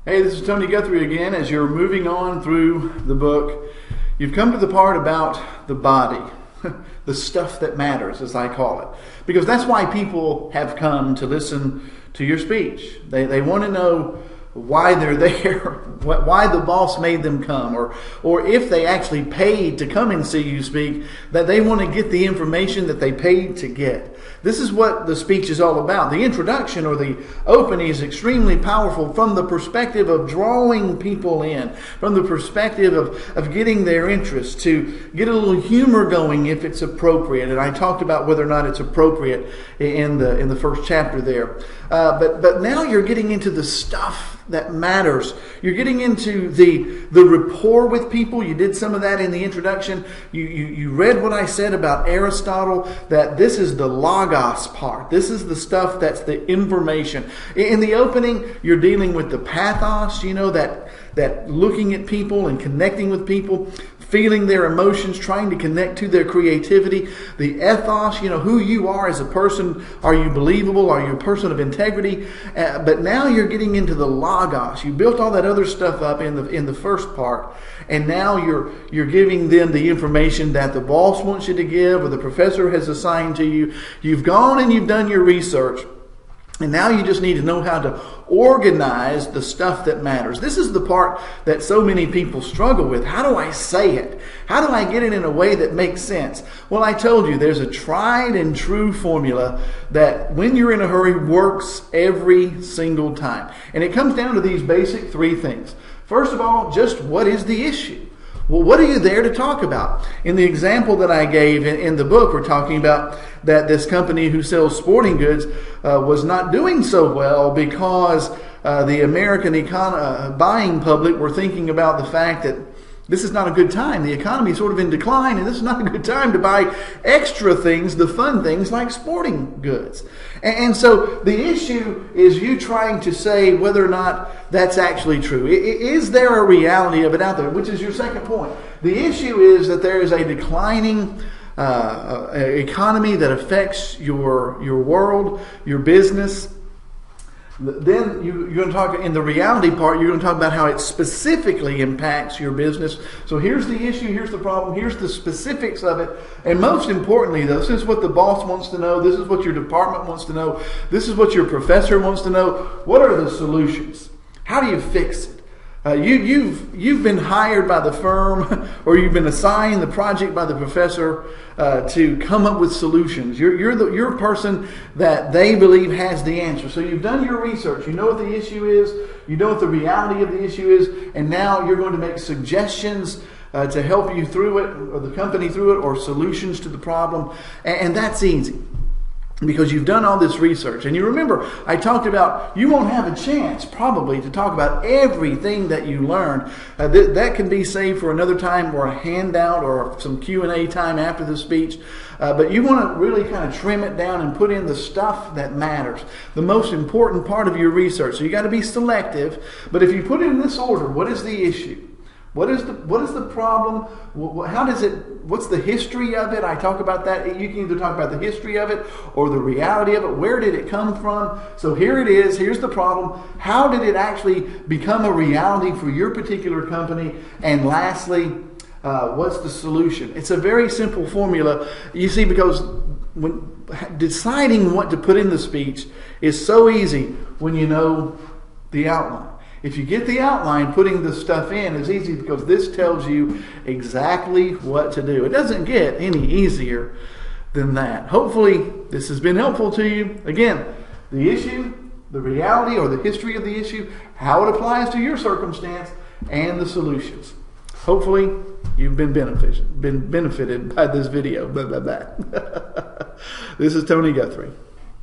Hey, this is Tony Guthrie again. As you're moving on through the book, you've come to the part about the body, the stuff that matters, as I call it. Because that's why people have come to listen to your speech. They want to know why they're there, why the boss made them come, or if they actually paid to come and see you speak, that they want to get the information that they paid to get. This is what the speech is all about. The introduction or the opening is extremely powerful from the perspective of drawing people in, from the perspective of getting their interest, to get a little humor going if it's appropriate. And I talked about whether or not it's appropriate in the first chapter there. But now you're getting into the stuff that matters. You're getting into the rapport with people. You did some of that in the introduction. You read what I said about Aristotle, that this is the logos part. This is the stuff that's the information. In the opening, you're dealing with the pathos, that looking at people and connecting with people, feeling their emotions, trying to connect to their creativity. The ethos, who you are as a person. Are you believable? Are you a person of integrity? But now you're getting into the logos. You built all that other stuff up in the first part, and now you're giving them the information that the boss wants you to give, or the professor has assigned to you. You've gone and you've done your research. And now you just need to know how to organize the stuff that matters. This is the part that so many people struggle with. How do I say it? How do I get it in a way that makes sense? Well, I told you there's a tried and true formula that when you're in a hurry works every single time. And it comes down to these basic three things. First of all, just what is the issue? Well, what are you there to talk about? In the example that I gave in the book, we're talking about that this company who sells sporting goods was not doing so well because the American buying public were thinking about the fact that this is not a good time. The economy is sort of in decline, and this is not a good time to buy extra things, the fun things like sporting goods. And so the issue is you trying to say whether or not that's actually true. Is there a reality of it out there? Which is your second point. The issue is that there is a declining economy that affects your world, your business. Then you're going to talk in the reality part, you're going to talk about how it specifically impacts your business. So here's the issue, here's the problem, here's the specifics of it. And most importantly, though, this is what the boss wants to know, this is what your department wants to know, this is what your professor wants to know. What are the solutions? How do you fix it? You've been hired by the firm, or you've been assigned the project by the professor to come up with solutions. You're a person that they believe has the answer. So you've done your research. You know what the issue is. You know what the reality of the issue is, and now you're going to make suggestions to help you through it, or the company through it, or solutions to the problem, and that's easy. Because you've done all this research. And you remember, I talked about you won't have a chance probably to talk about everything that you learned. That can be saved for another time, or a handout, or some Q&A time after the speech. But you want to really kind of trim it down and put in the stuff that matters. The most important part of your research. So you got to be selective. But if you put it in this order, what is the issue? What is the problem? What's the history of it? I talk about that. You can either talk about the history of it or the reality of it. Where did it come from? So here it is. Here's the problem. How did it actually become a reality for your particular company? And lastly, what's the solution? It's a very simple formula. You see, because when deciding what to put in the speech is so easy when you know the outline. If you get the outline, putting the stuff in is easy because this tells you exactly what to do. It doesn't get any easier than that. Hopefully, this has been helpful to you. Again, the issue, the reality or the history of the issue, how it applies to your circumstance, and the solutions. Hopefully, you've been benefited by this video. This is Tony Guthrie.